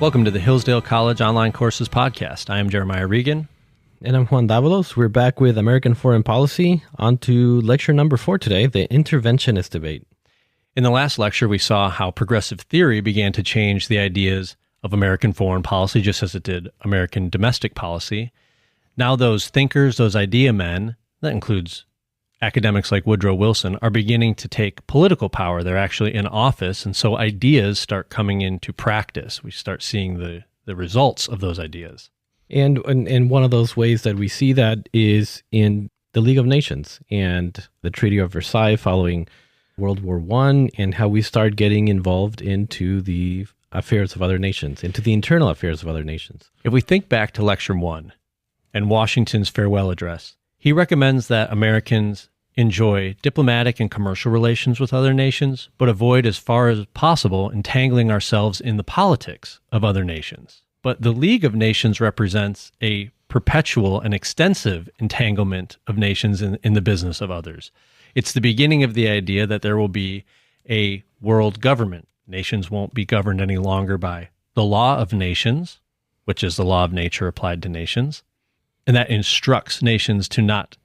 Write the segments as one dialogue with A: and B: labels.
A: Welcome to the Hillsdale College Online Courses Podcast. I am Jeremiah Regan.
B: And I'm Juan. We're back with American Foreign Policy. On to lecture number 4 today, the Interventionist debate.
A: In the last lecture, we saw how progressive theory began to change the ideas of American foreign policy, just as it did American domestic policy. Now those thinkers, those idea men, that includes academics like Woodrow Wilson, are beginning to take political power. They're actually in office, and so ideas start coming into practice. We start seeing the results of those ideas.
B: And one of those ways that we see that is in the League of Nations and the Treaty of Versailles following World War I, and how we start getting involved into the affairs of other nations, into the internal affairs of other nations.
A: If we think back to Lecture 1 and Washington's farewell address, he recommends that Americans enjoy diplomatic and commercial relations with other nations, but avoid as far as possible entangling ourselves in the politics of other nations. But the League of Nations represents a perpetual and extensive entanglement of nations in the business of others. It's the beginning of the idea that there will be a world government. Nations won't be governed any longer by the law of nations, which is the law of nature applied to nations, and that instructs nations to not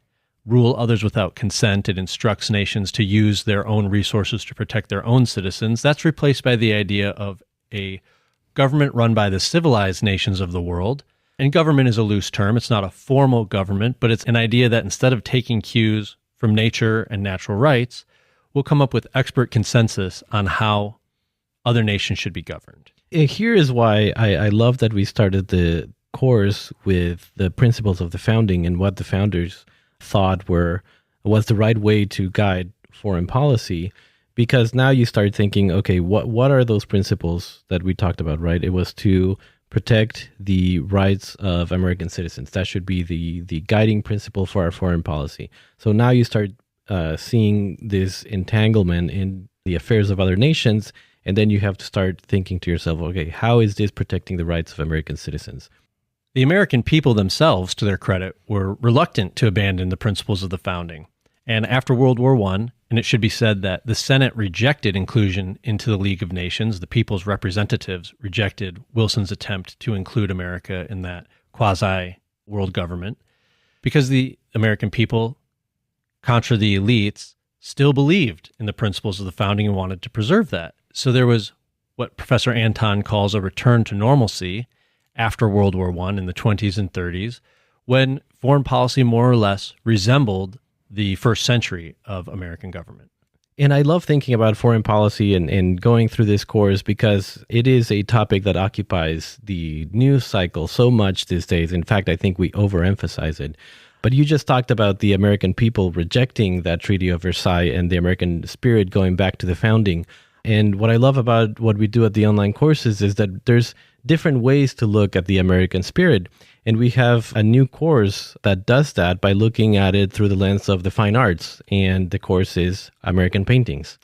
A: rule others without consent. It instructs nations to use their own resources to protect their own citizens. That's replaced by the idea of a government run by the civilized nations of the world. And government is a loose term. It's not a formal government, but it's an idea that instead of taking cues from nature and natural rights, we'll come up with expert consensus on how other nations should be governed.
B: Here is why I love that we started the course with the principles of the founding and what the founders thought was the right way to guide foreign policy, because now you start thinking, okay, what are those principles that we talked about, right? It was to protect the rights of American citizens. That should be the guiding principle for our foreign policy. So now you start seeing this entanglement in the affairs of other nations, and then you have to start thinking to yourself, okay, how is this protecting the rights of American citizens?
A: The American people themselves, to their credit, were reluctant to abandon the principles of the founding. And after World War I, and it should be said that the Senate rejected inclusion into the League of Nations, the people's representatives rejected Wilson's attempt to include America in that quasi-world government, because the American people, contra the elites, still believed in the principles of the founding and wanted to preserve that. So there was what Professor Anton calls a return to normalcy after World War I in the 20s and 30s, when foreign policy more or less resembled the first century of American government.
B: And I love thinking about foreign policy and going through this course because it is a topic that occupies the news cycle so much these days. In fact, I think we overemphasize it. But you just talked about the American people rejecting that Treaty of Versailles and the American spirit going back to the founding. And what I love about what we do at the online courses is that there's different ways to look at the American spirit. And we have a new course that does that by looking at it through the lens of the fine arts. And the course is American paintings.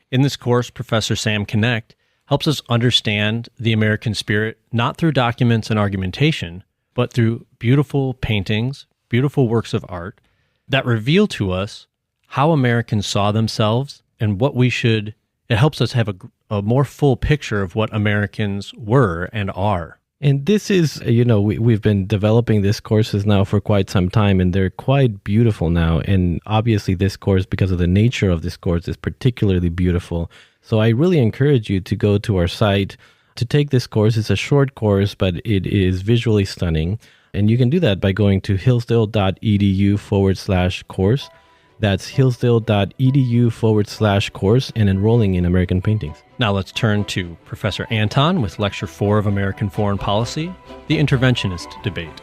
A: In this course, Professor Sam Connect helps us understand the American spirit, not through documents and argumentation, but through beautiful paintings, beautiful works of art that reveal to us how Americans saw themselves and what we should. It helps us have a more full picture of what Americans were and are.
B: And this is, we've been developing these courses now for quite some time, and they're quite beautiful now. And obviously this course, because of the nature of this course, is particularly beautiful. So I really encourage you to go to our site to take this course. It's a short course, but it is visually stunning. And you can do that by going to hillsdale.edu/course. That's hillsdale.edu/course and enrolling in American paintings.
A: Now let's turn to Professor Anton with Lecture 4 of American Foreign Policy, the Interventionist debate.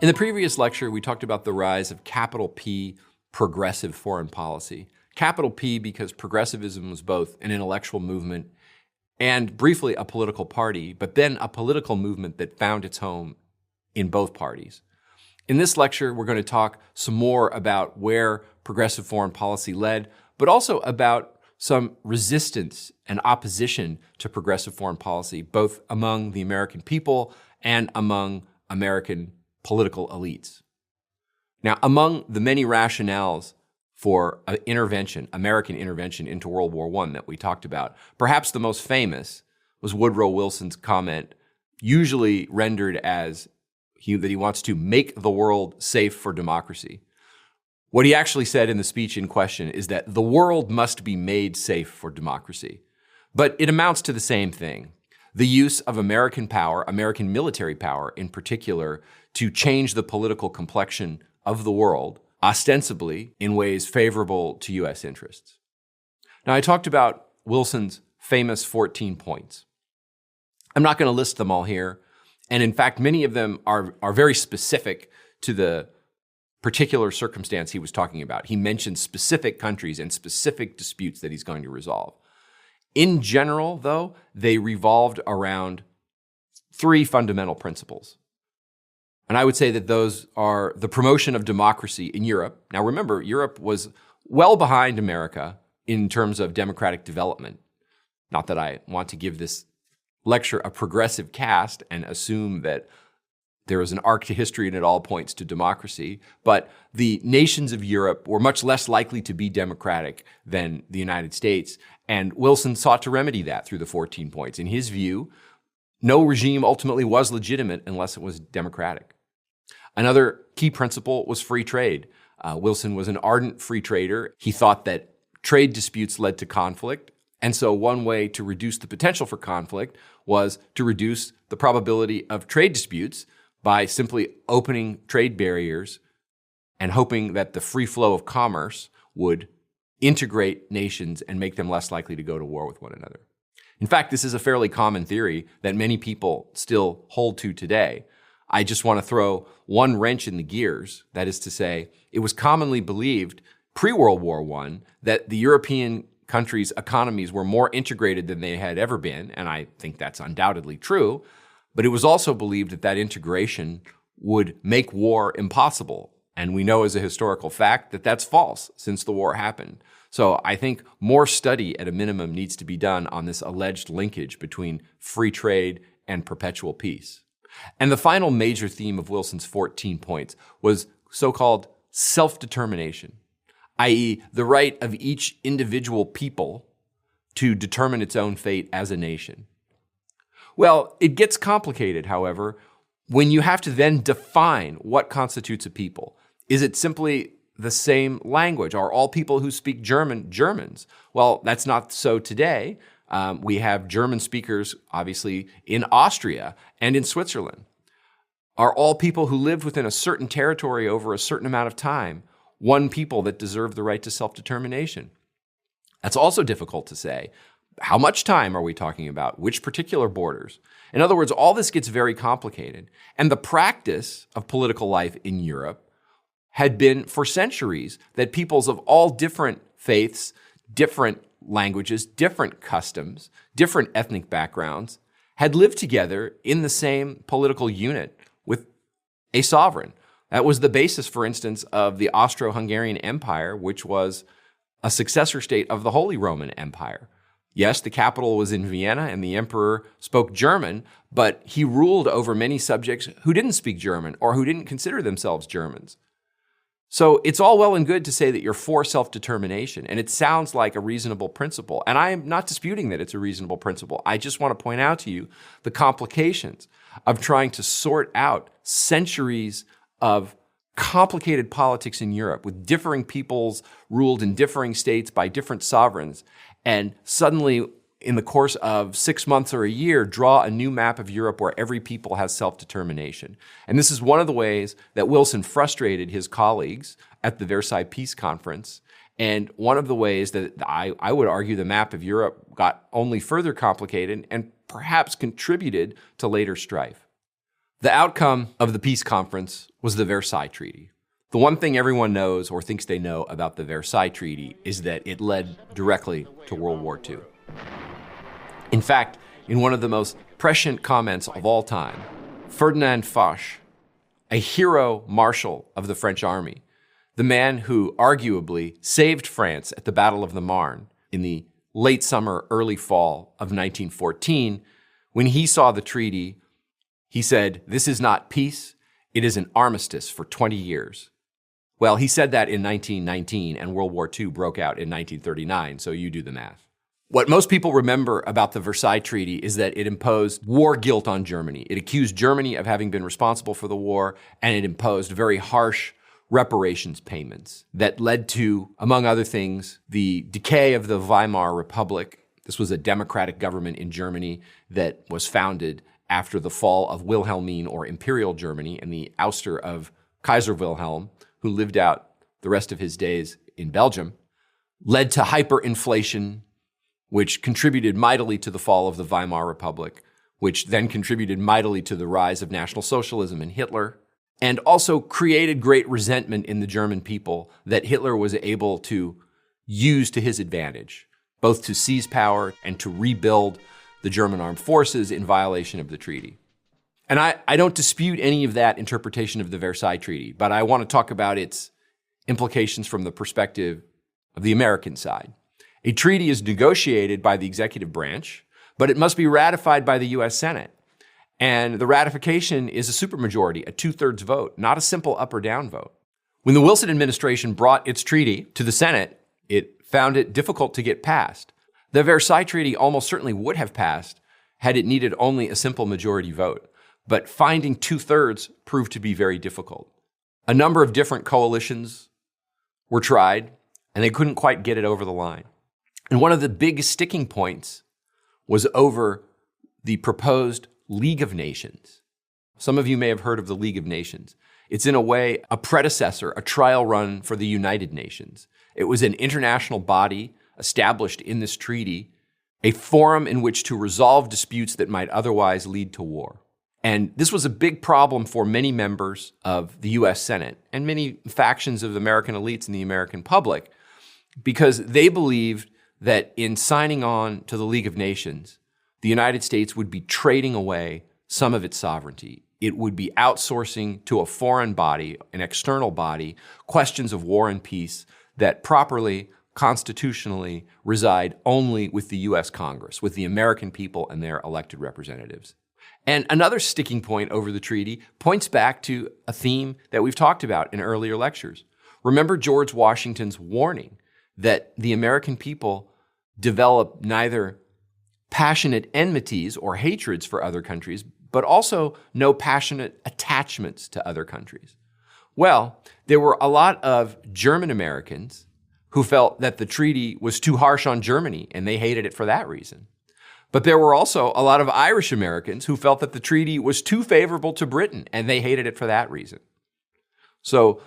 C: In the previous lecture, we talked about the rise of capital P progressive foreign policy. Capital P because progressivism was both an intellectual movement and briefly a political party, but then a political movement that found its home in both parties. In this lecture, we're going to talk some more about where progressive foreign policy led, but also about some resistance and opposition to progressive foreign policy, both among the American people and among American political elites. Now, among the many rationales for American intervention into World War I that we talked about. Perhaps the most famous was Woodrow Wilson's comment, usually rendered as that he wants to make the world safe for democracy. What he actually said in the speech in question is that the world must be made safe for democracy. But it amounts to the same thing. The use of American power, American military power in particular, to change the political complexion of the world, ostensibly in ways favorable to U.S. interests. Now, I talked about Wilson's famous 14 points. I'm not going to list them all here. And in fact, many of them are very specific to the particular circumstance he was talking about. He mentioned specific countries and specific disputes that he's going to resolve. In general, though, they revolved around three fundamental principles. And I would say that those are the promotion of democracy in Europe. Now remember, Europe was well behind America in terms of democratic development. Not that I want to give this lecture a progressive cast and assume that there is an arc to history and it all points to democracy, but the nations of Europe were much less likely to be democratic than the United States, and Wilson sought to remedy that through the 14 points. In his view, no regime ultimately was legitimate unless it was democratic. Another key principle was free trade. Wilson was an ardent free trader. He thought that trade disputes led to conflict, and so one way to reduce the potential for conflict was to reduce the probability of trade disputes by simply opening trade barriers and hoping that the free flow of commerce would integrate nations and make them less likely to go to war with one another. In fact, this is a fairly common theory that many people still hold to today. I just want to throw one wrench in the gears. That is to say, it was commonly believed pre-World War I that the European countries' economies were more integrated than they had ever been, and I think that's undoubtedly true, but it was also believed that that integration would make war impossible. And we know as a historical fact that that's false since the war happened. So I think more study at a minimum needs to be done on this alleged linkage between free trade and perpetual peace. And the final major theme of Wilson's 14 points was so-called self-determination, i.e., the right of each individual people to determine its own fate as a nation. Well, it gets complicated, however, when you have to then define what constitutes a people. Is it simply the same language? Are all people who speak German Germans? Well, that's not so today. We have German speakers, obviously, in Austria and in Switzerland. Are all people who lived within a certain territory over a certain amount of time one people that deserve the right to self-determination? That's also difficult to say. How much time are we talking about? Which particular borders? In other words, all this gets very complicated. And the practice of political life in Europe had been for centuries that peoples of all different faiths, different languages, different customs, different ethnic backgrounds had lived together in the same political unit with a sovereign. That was the basis, for instance, of the Austro-Hungarian Empire, which was a successor state of the Holy Roman Empire. Yes, the capital was in Vienna and the emperor spoke German, but he ruled over many subjects who didn't speak German or who didn't consider themselves Germans. So it's all well and good to say that you're for self-determination, and it sounds like a reasonable principle. And I'm not disputing that it's a reasonable principle. I just want to point out to you the complications of trying to sort out centuries of complicated politics in Europe with differing peoples ruled in differing states by different sovereigns, and suddenly, in the course of 6 months or a year, draw a new map of Europe where every people has self-determination. And this is one of the ways that Wilson frustrated his colleagues at the Versailles Peace Conference, and one of the ways that I would argue the map of Europe got only further complicated and perhaps contributed to later strife. The outcome of the peace conference was the Versailles Treaty. The one thing everyone knows or thinks they know about the Versailles Treaty is that it led directly to World War II. In fact, in one of the most prescient comments of all time, Ferdinand Foch, a hero marshal of the French army, the man who arguably saved France at the Battle of the Marne in the late summer, early fall of 1914, when he saw the treaty, he said, "This is not peace, it is an armistice for 20 years. Well, he said that in 1919, and World War II broke out in 1939, so you do the math. What most people remember about the Versailles Treaty is that it imposed war guilt on Germany. It accused Germany of having been responsible for the war, and it imposed very harsh reparations payments that led to, among other things, the decay of the Weimar Republic. This was a democratic government in Germany that was founded after the fall of Wilhelmine or Imperial Germany and the ouster of Kaiser Wilhelm, who lived out the rest of his days in Belgium, led to hyperinflation, which contributed mightily to the fall of the Weimar Republic, which then contributed mightily to the rise of National Socialism and Hitler, and also created great resentment in the German people that Hitler was able to use to his advantage, both to seize power and to rebuild the German armed forces in violation of the treaty. And I don't dispute any of that interpretation of the Versailles Treaty, but I want to talk about its implications from the perspective of the American side. A treaty is negotiated by the executive branch, but it must be ratified by the U.S. Senate. And the ratification is a supermajority, a 2/3 vote, not a simple up or down vote. When the Wilson administration brought its treaty to the Senate, it found it difficult to get passed. The Versailles Treaty almost certainly would have passed had it needed only a simple majority vote, but finding 2/3 proved to be very difficult. A number of different coalitions were tried, and they couldn't quite get it over the line. And one of the big sticking points was over the proposed League of Nations. Some of you may have heard of the League of Nations. It's in a way a predecessor, a trial run for the United Nations. It was an international body established in this treaty, a forum in which to resolve disputes that might otherwise lead to war. And this was a big problem for many members of the U.S. Senate and many factions of American elites and the American public, because they believed that in signing on to the League of Nations, the United States would be trading away some of its sovereignty. It would be outsourcing to a foreign body, an external body, questions of war and peace that properly, constitutionally reside only with the U.S. Congress, with the American people and their elected representatives. And another sticking point over the treaty points back to a theme that we've talked about in earlier lectures. Remember George Washington's warning that the American people develop neither passionate enmities or hatreds for other countries, but also no passionate attachments to other countries. Well, there were a lot of German Americans who felt that the treaty was too harsh on Germany, and they hated it for that reason. But there were also a lot of Irish Americans who felt that the treaty was too favorable to Britain, and they hated it for that reason. So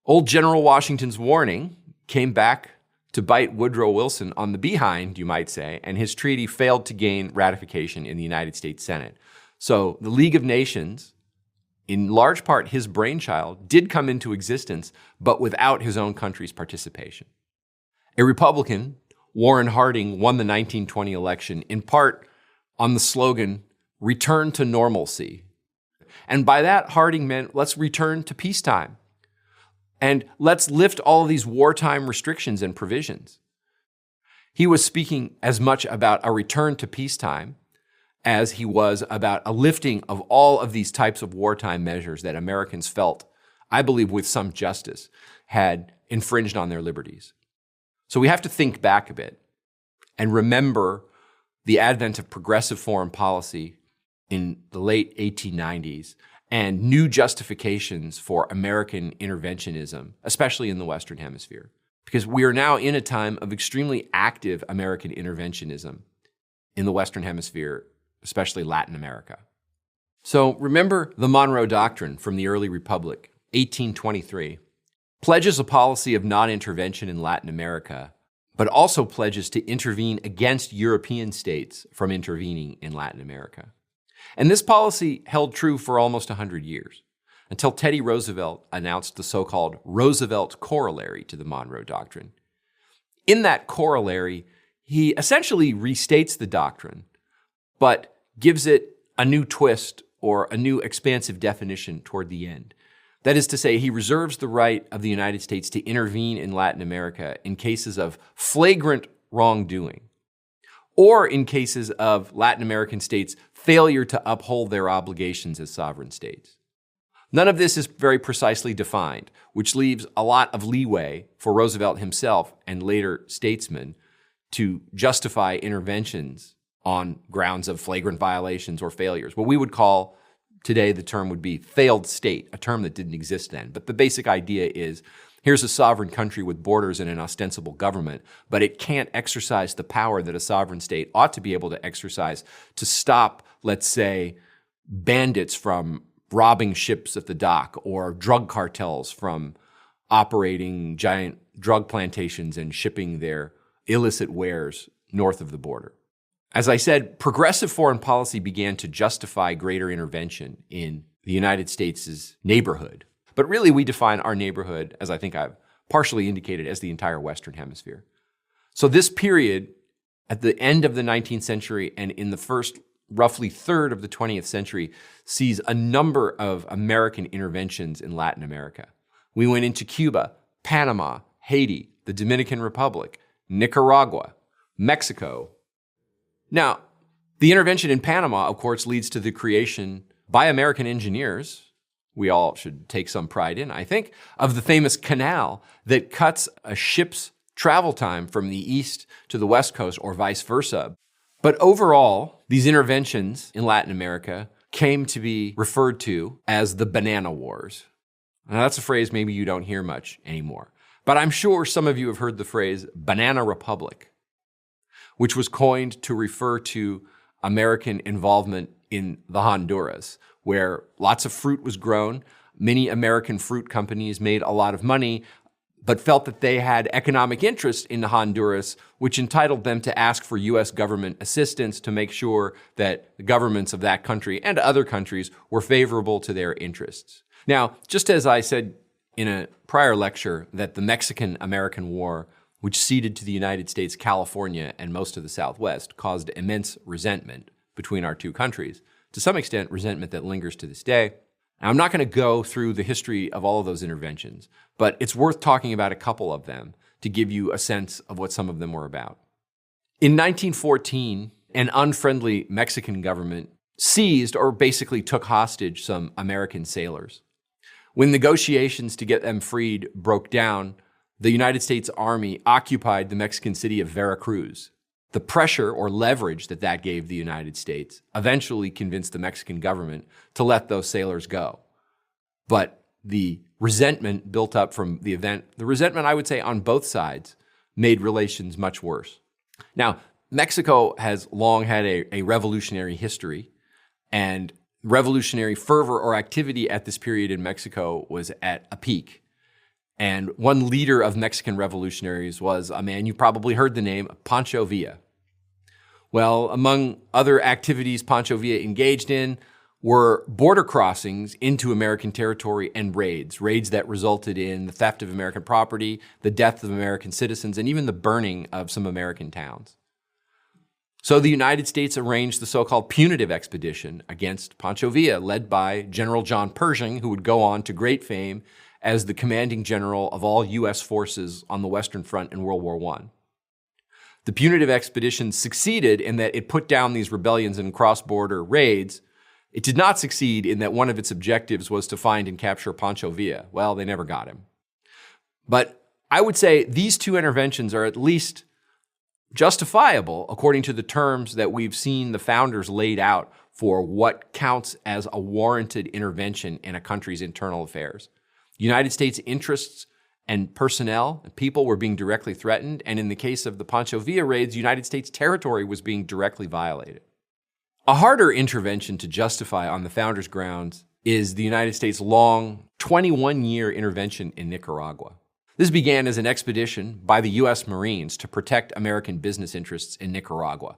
C: old General Washington's warning came back to bite Woodrow Wilson on the behind, you might say, and his treaty failed to gain ratification in the United States Senate. So the League of Nations, in large part his brainchild, did come into existence, but without his own country's participation. A Republican, Warren Harding, won the 1920 election in part on the slogan, "Return to normalcy." And by that, Harding meant, let's return to peacetime. And let's lift all of these wartime restrictions and provisions. He was speaking as much about a return to peacetime as he was about a lifting of all of these types of wartime measures that Americans felt, I believe with some justice, had infringed on their liberties. So we have to think back a bit and remember the advent of progressive foreign policy in the late 1890s and new justifications for American interventionism, especially in the Western Hemisphere. Because we are now in a time of extremely active American interventionism in the Western Hemisphere, especially Latin America. So remember the Monroe Doctrine from the early Republic, 1823, pledges a policy of non-intervention in Latin America, but also pledges to intervene against European states from intervening in Latin America. And this policy held true for almost 100 years, until Teddy Roosevelt announced the so-called Roosevelt Corollary to the Monroe Doctrine. In that corollary, he essentially restates the doctrine, but gives it a new twist or a new expansive definition toward the end. That is to say, he reserves the right of the United States to intervene in Latin America in cases of flagrant wrongdoing, or in cases of Latin American states' failure to uphold their obligations as sovereign states. None of this is very precisely defined, which leaves a lot of leeway for Roosevelt himself and later statesmen to justify interventions on grounds of flagrant violations or failures. What we would call today, the term would be failed state, a term that didn't exist then. But the basic idea is, here's a sovereign country with borders and an ostensible government, but it can't exercise the power that a sovereign state ought to be able to exercise to stop, let's say, bandits from robbing ships at the dock or drug cartels from operating giant drug plantations and shipping their illicit wares north of the border. As I said, progressive foreign policy began to justify greater intervention in the United States' neighborhood. But really, we define our neighborhood, as I think I've partially indicated, as the entire Western Hemisphere. So this period, at the end of the 19th century and in the first roughly third of the 20th century, sees a number of American interventions in Latin America. We went into Cuba, Panama, Haiti, the Dominican Republic, Nicaragua, Mexico. Now, the intervention in Panama, of course, leads to the creation by American engineers, we all should take some pride in, I think, of the famous canal that cuts a ship's travel time from the east to the west coast or vice versa. But overall, these interventions in Latin America came to be referred to as the Banana Wars. Now, that's a phrase maybe you don't hear much anymore. But I'm sure some of you have heard the phrase Banana Republic, which was coined to refer to American involvement in the Honduras, where lots of fruit was grown. Many American fruit companies made a lot of money, but felt that they had economic interest in Honduras, which entitled them to ask for U.S. government assistance to make sure that the governments of that country and other countries were favorable to their interests. Now, just as I said in a prior lecture that the Mexican-American War, which ceded to the United States California and most of the Southwest, caused immense resentment between our two countries, to some extent resentment that lingers to this day. Now, I'm not going to go through the history of all of those interventions, but it's worth talking about a couple of them to give you a sense of what some of them were about. In 1914, an unfriendly Mexican government seized or basically took hostage some American sailors. When negotiations to get them freed broke down, the United States Army occupied the Mexican city of Veracruz. The pressure or leverage that gave the United States eventually convinced the Mexican government to let those sailors go. But the resentment built up from the event, the resentment, I would say, on both sides, made relations much worse. Now, Mexico has long had a revolutionary history, and revolutionary fervor or activity at this period in Mexico was at a peak. And one leader of Mexican revolutionaries was a man you probably heard the name, Pancho Villa. Well, among other activities Pancho Villa engaged in were border crossings into American territory and raids that resulted in the theft of American property, the death of American citizens, and even the burning of some American towns. So the United States arranged the so-called punitive expedition against Pancho Villa, led by General John Pershing, who would go on to great fame as the commanding general of all U.S. forces on the Western Front in World War I. The punitive expedition succeeded in that it put down these rebellions and cross-border raids. It did not succeed in that one of its objectives was to find and capture Pancho Villa. Well, they never got him. But I would say these two interventions are at least justifiable according to the terms that we've seen the founders laid out for what counts as a warranted intervention in a country's internal affairs. United States interests and personnel and people were being directly threatened, and in the case of the Pancho Villa raids, United States territory was being directly violated. A harder intervention to justify on the founders' grounds is the United States' long 21-year intervention in Nicaragua. This began as an expedition by the U.S. Marines to protect American business interests in Nicaragua.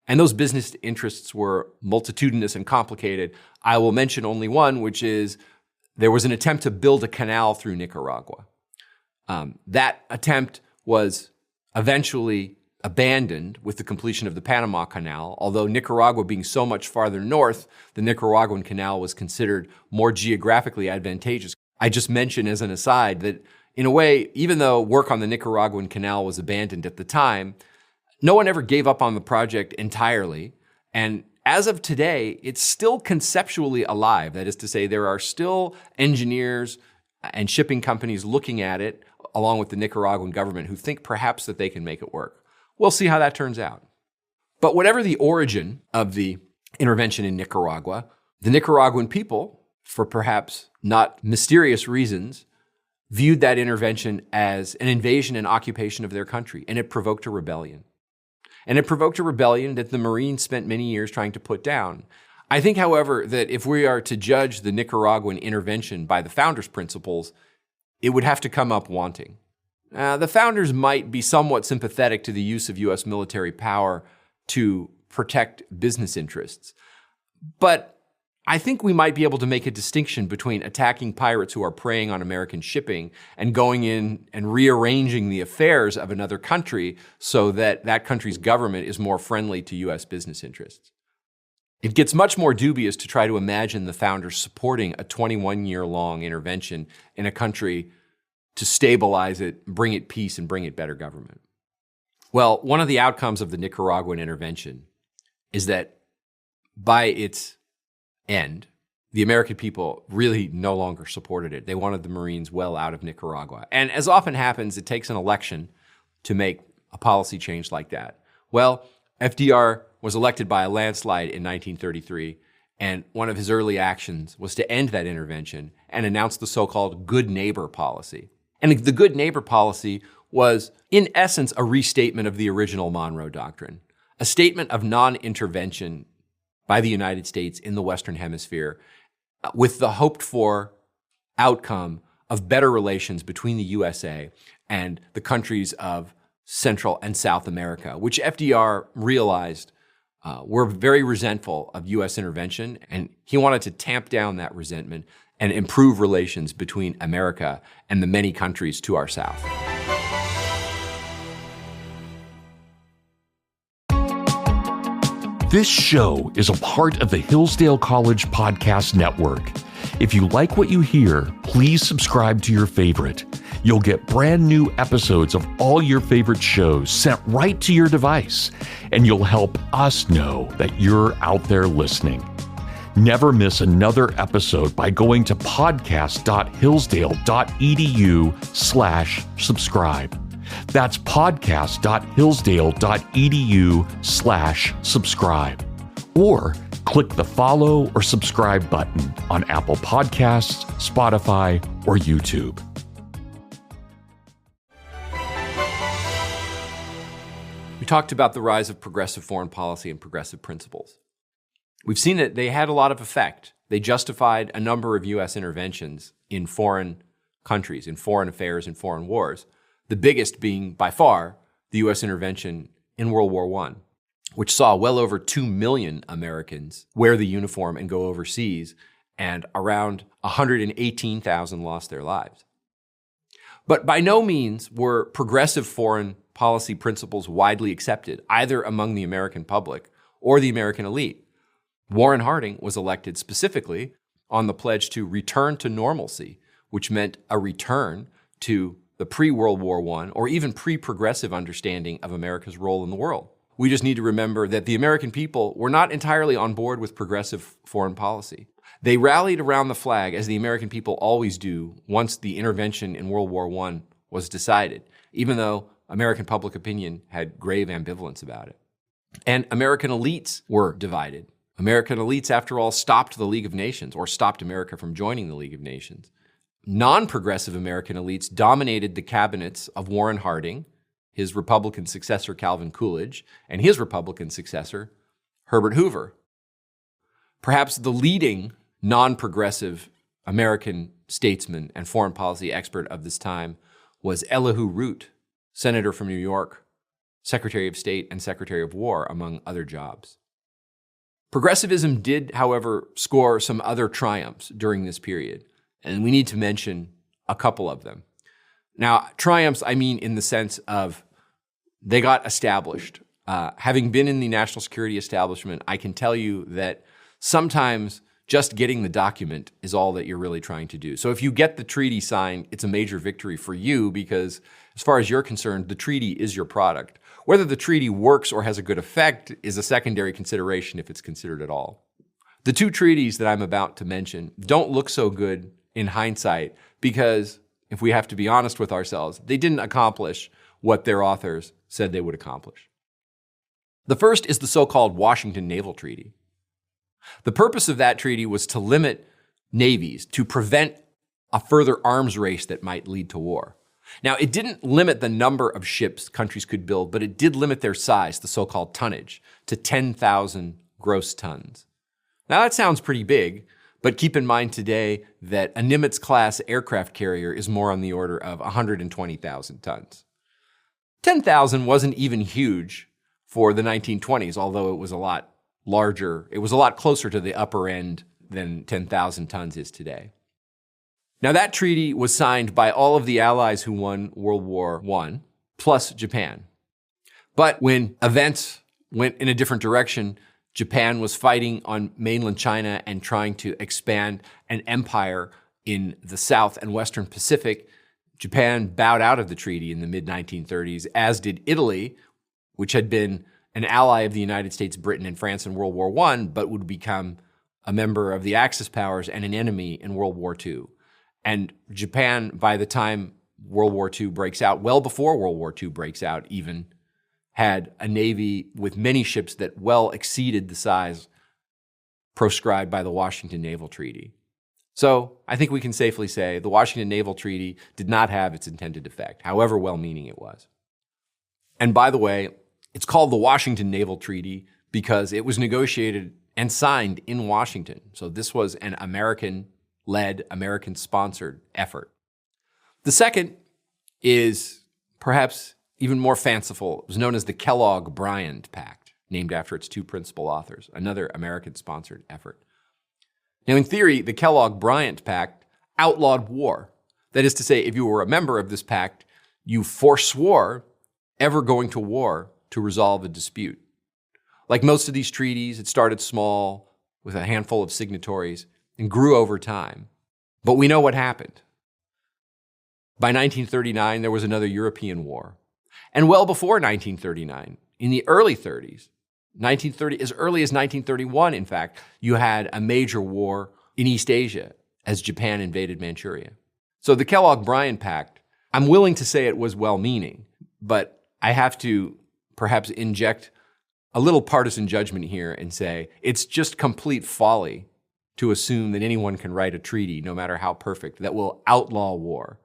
C: And those business interests were multitudinous and complicated. I will mention only one, which is there was an attempt to build a canal through Nicaragua. That attempt was eventually abandoned with the completion of the Panama Canal, although Nicaragua being so much farther north, the Nicaraguan Canal was considered more geographically advantageous. I just mention as an aside that, in a way, even though work on the Nicaraguan Canal was abandoned at the time, no one ever gave up on the project entirely. And as of today, it's still conceptually alive. That is to say, there are still engineers and shipping companies looking at it, along with the Nicaraguan government, who think perhaps that they can make it work. We'll see how that turns out. But whatever the origin of the intervention in Nicaragua, the Nicaraguan people, for perhaps not mysterious reasons, viewed that intervention as an invasion and occupation of their country, and it provoked a rebellion. And it provoked a rebellion that the Marines spent many years trying to put down. I think, however, that if we are to judge the Nicaraguan intervention by the founders' principles, it would have to come up wanting. The founders might be somewhat sympathetic to the use of U.S. military power to protect business interests. But I think we might be able to make a distinction between attacking pirates who are preying on American shipping and going in and rearranging the affairs of another country so that that country's government is more friendly to U.S. business interests. It gets much more dubious to try to imagine the founders supporting a 21-year-long intervention in a country to stabilize it, bring it peace, and bring it better government. Well, one of the outcomes of the Nicaraguan intervention is that by its end, the American people really no longer supported it. They wanted the Marines well out of Nicaragua. And as often happens, it takes an election to make a policy change like that. Well, FDR was elected by a landslide in 1933, and one of his early actions was to end that intervention and announce the so-called good neighbor policy. And the good neighbor policy was, in essence, a restatement of the original Monroe Doctrine, a statement of non-intervention by the United States in the Western Hemisphere, with the hoped-for outcome of better relations between the USA and the countries of Central and South America, which FDR realized were very resentful of U.S. intervention, and he wanted to tamp down that resentment and improve relations between America and the many countries to our south.
D: This show is a part of the Hillsdale College Podcast Network. If you like what you hear, please subscribe to your favorite. You'll get brand new episodes of all your favorite shows sent right to your device, and you'll help us know that you're out there listening. Never miss another episode by going to podcast.hillsdale.edu/subscribe. That's podcast.hillsdale.edu/subscribe. Or click the follow or subscribe button on Apple Podcasts, Spotify, or YouTube.
C: We talked about the rise of progressive foreign policy and progressive principles. We've seen that they had a lot of effect. They justified a number of U.S. interventions in foreign countries, in foreign affairs, in foreign wars. The biggest being, by far, the U.S. intervention in World War I, which saw well over 2 million Americans wear the uniform and go overseas, and around 118,000 lost their lives. But by no means were progressive foreign policy principles widely accepted, either among the American public or the American elite. Warren Harding was elected specifically on the pledge to return to normalcy, which meant a return to the pre-World War I or even pre-progressive understanding of America's role in the world. We just need to remember that the American people were not entirely on board with progressive foreign policy. They rallied around the flag, as the American people always do, once the intervention in World War I was decided, even though American public opinion had grave ambivalence about it. And American elites were divided. American elites, after all, stopped the League of Nations, or stopped America from joining the League of Nations. Non-progressive American elites dominated the cabinets of Warren Harding, his Republican successor Calvin Coolidge, and his Republican successor Herbert Hoover. Perhaps the leading non-progressive American statesman and foreign policy expert of this time was Elihu Root, senator from New York, Secretary of State and Secretary of War, among other jobs. Progressivism did, however, score some other triumphs during this period, and we need to mention a couple of them. Now, triumphs, I mean in the sense of they got established. Having been in the national security establishment, I can tell you that sometimes Just getting the document is all that you're really trying to do. So if you get the treaty signed, it's a major victory for you because as far as you're concerned, the treaty is your product. Whether the treaty works or has a good effect is a secondary consideration if it's considered at all. The two treaties that I'm about to mention don't look so good in hindsight because, if we have to be honest with ourselves, they didn't accomplish what their authors said they would accomplish. The first is the so-called Washington Naval Treaty. The purpose of that treaty was to limit navies, to prevent a further arms race that might lead to war. Now, it didn't limit the number of ships countries could build, but it did limit their size, the so-called tonnage, to 10,000 gross tons. Now, that sounds pretty big, but keep in mind today that a Nimitz-class aircraft carrier is more on the order of 120,000 tons. 10,000 wasn't even huge for the 1920s, although it was a lot larger. It was a lot closer to the upper end than 10,000 tons is today. Now, that treaty was signed by all of the allies who won World War I, plus Japan. But when events went in a different direction, Japan was fighting on mainland China and trying to expand an empire in the South and Western Pacific. Japan bowed out of the treaty in the mid-1930s, as did Italy, which had been an ally of the United States, Britain, and France in World War I, but would become a member of the Axis powers and an enemy in World War II. And Japan, by the time World War II breaks out, well before World War II breaks out even, had a navy with many ships that well exceeded the size proscribed by the Washington Naval Treaty. So I think we can safely say the Washington Naval Treaty did not have its intended effect, however well-meaning it was. And by the way, it's called the Washington Naval Treaty because it was negotiated and signed in Washington. So this was an American-led, American-sponsored effort. The second is perhaps even more fanciful. It was known as the Kellogg-Briand Pact, named after its two principal authors, another American-sponsored effort. Now, in theory, the Kellogg-Briand Pact outlawed war. That is to say, if you were a member of this pact, you forswore ever going to war to resolve a dispute. Like most of these treaties, it started small with a handful of signatories and grew over time. But we know what happened. By 1939, there was another European war. And well before 1939, in the early 30s, as early as 1931, in fact, you had a major war in East Asia as Japan invaded Manchuria. So the Kellogg-Briand Pact, I'm willing to say it was well-meaning, but I have to perhaps inject a little partisan judgment here and say it's just complete folly to assume that anyone can write a treaty, no matter how perfect, that will outlaw war.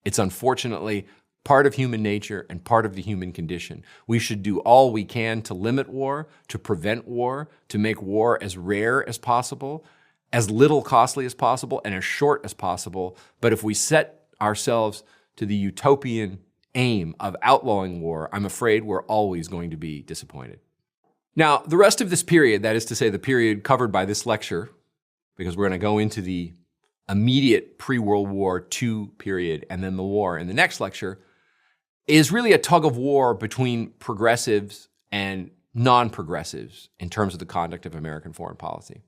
C: It's unfortunately part of human nature and part of the human condition. We should do all we can to limit war, to prevent war, to make war as rare as possible, as little costly as possible, and as short as possible. But if we set ourselves to the utopian aim of outlawing war, I'm afraid we're always going to be disappointed. Now, the rest of this period, that is to say the period covered by this lecture, because we're going to go into the immediate pre-World War II period and then the war in the next lecture, is really a tug of war between progressives and non-progressives in terms of the conduct of American foreign policy.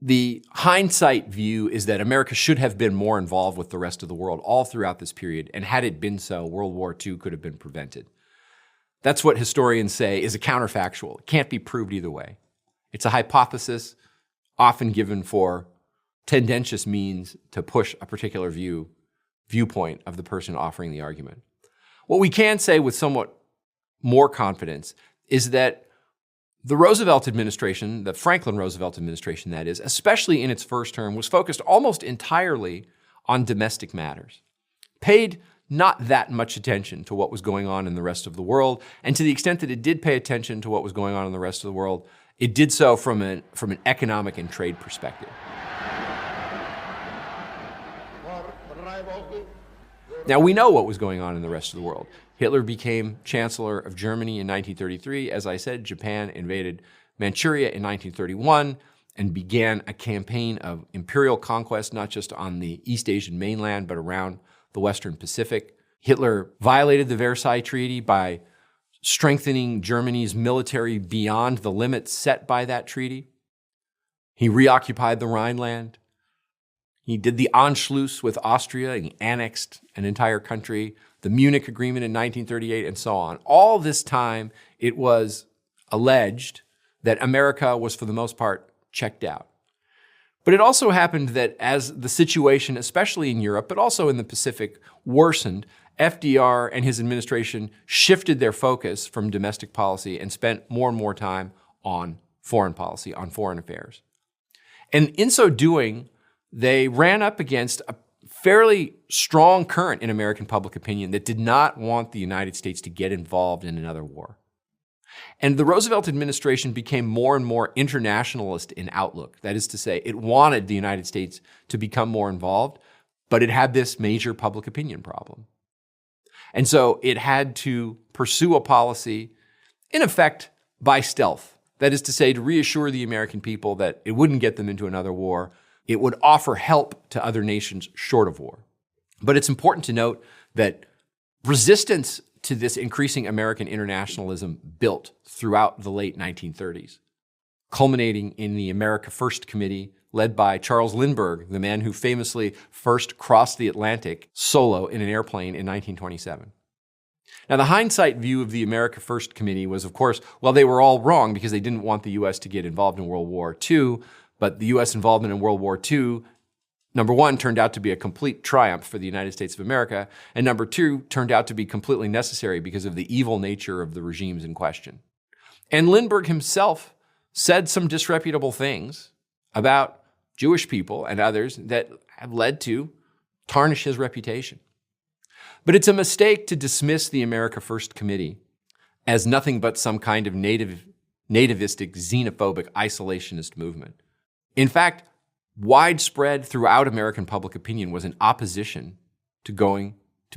C: The hindsight view is that America should have been more involved with the rest of the world all throughout this period, and had it been so, World War II could have been prevented. That's what historians say is a counterfactual. It can't be proved either way. It's a hypothesis often given for tendentious means to push a particular viewpoint of the person offering the argument. What we can say with somewhat more confidence is that the Roosevelt administration, the Franklin Roosevelt administration that is, especially in its first term, was focused almost entirely on domestic matters, paid not that much attention to what was going on in the rest of the world, and to the extent that it did pay attention to what was going on in the rest of the world, it did so from an economic and trade perspective. Now, we know what was going on in the rest of the world. Hitler became Chancellor of Germany in 1933. As I said, Japan invaded Manchuria in 1931 and began a campaign of imperial conquest, not just on the East Asian mainland, but around the Western Pacific. Hitler violated the Versailles Treaty by strengthening Germany's military beyond the limits set by that treaty. He reoccupied the Rhineland. He did the Anschluss with Austria. He annexed an entire country, the Munich Agreement in 1938, and so on. All this time, it was alleged that America was, for the most part, checked out. But it also happened that as the situation, especially in Europe, but also in the Pacific, worsened, FDR and his administration shifted their focus from domestic policy and spent more and more time on foreign policy, on foreign affairs. And in so doing, they ran up against a fairly strong current in American public opinion that did not want the United States to get involved in another war. And the Roosevelt administration became more and more internationalist in outlook. That is to say, it wanted the United States to become more involved, but it had this major public opinion problem. And so it had to pursue a policy, in effect, by stealth. That is to say, to reassure the American people that it wouldn't get them into another war. It would offer help to other nations short of war. But it's important to note that resistance to this increasing American internationalism built throughout the late 1930s, culminating in the America First Committee led by Charles Lindbergh, the man who famously first crossed the Atlantic solo in an airplane in 1927. Now, the hindsight view of the America First Committee was, of course, well, they were all wrong because they didn't want the U.S. to get involved in World War II, but the U.S. involvement in World War II, number one, turned out to be a complete triumph for the United States of America, and number two, turned out to be completely necessary because of the evil nature of the regimes in question. And Lindbergh himself said some disreputable things about Jewish people and others that have led to tarnish his reputation. But it's a mistake to dismiss the America First Committee as nothing but some kind of nativistic, xenophobic, isolationist movement. In fact, widespread throughout American public opinion was an opposition to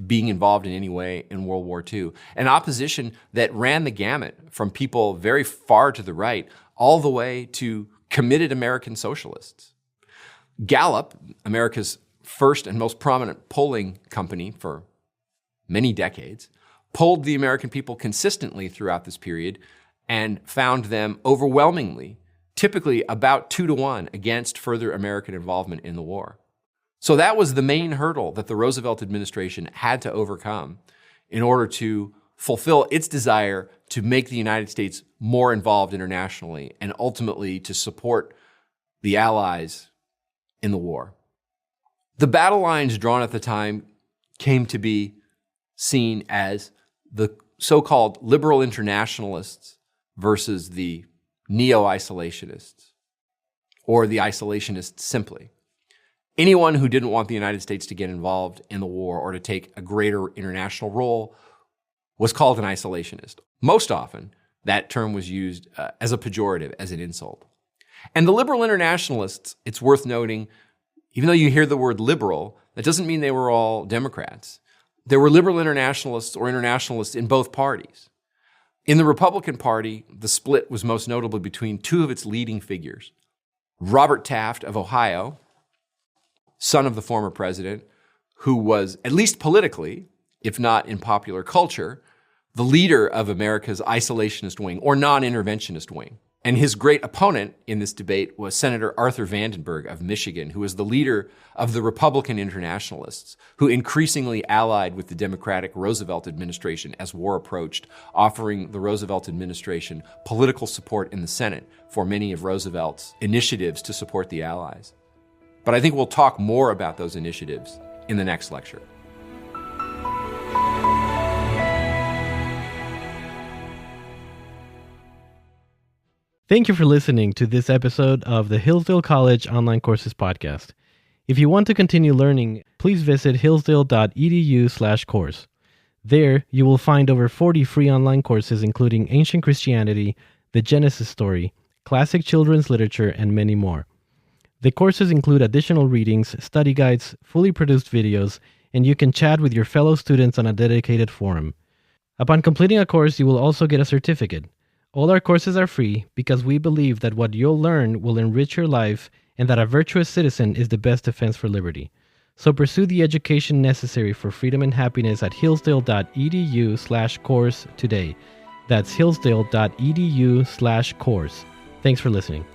C: being involved in any way in World War II, an opposition that ran the gamut from people very far to the right all the way to committed American socialists. Gallup, America's first and most prominent polling company for many decades, polled the American people consistently throughout this period and found them overwhelmingly, typically about 2-1 against further American involvement in the war. So that was the main hurdle that the Roosevelt administration had to overcome in order to fulfill its desire to make the United States more involved internationally and ultimately to support the Allies in the war. The battle lines drawn at the time came to be seen as the so-called liberal internationalists versus the neo-isolationists, or the isolationists simply. Anyone who didn't want the United States to get involved in the war or to take a greater international role was called an isolationist. Most often, that term was used as a pejorative, as an insult. And the liberal internationalists, it's worth noting, even though you hear the word liberal, that doesn't mean they were all Democrats. There were liberal internationalists or internationalists in both parties. In the Republican Party, the split was most notably between two of its leading figures. Robert Taft of Ohio, son of the former president, who was, at least politically, if not in popular culture, the leader of America's isolationist wing or non-interventionist wing. And his great opponent in this debate was Senator Arthur Vandenberg of Michigan, who was the leader of the Republican internationalists, who increasingly allied with the Democratic Roosevelt administration as war approached, offering the Roosevelt administration political support in the Senate for many of Roosevelt's initiatives to support the Allies. But I think we'll talk more about those initiatives in the next lecture.
B: Thank you for listening to this episode of the Hillsdale College Online Courses Podcast. If you want to continue learning, please visit hillsdale.edu/course. There, you will find over 40 free online courses including Ancient Christianity, the Genesis story, classic children's literature, and many more. The courses include additional readings, study guides, fully produced videos, and you can chat with your fellow students on a dedicated forum. Upon completing a course, you will also get a certificate. All our courses are free because we believe that what you'll learn will enrich your life and that a virtuous citizen is the best defense for liberty. So pursue the education necessary for freedom and happiness at hillsdale.edu/course today. That's hillsdale.edu/course. Thanks for listening.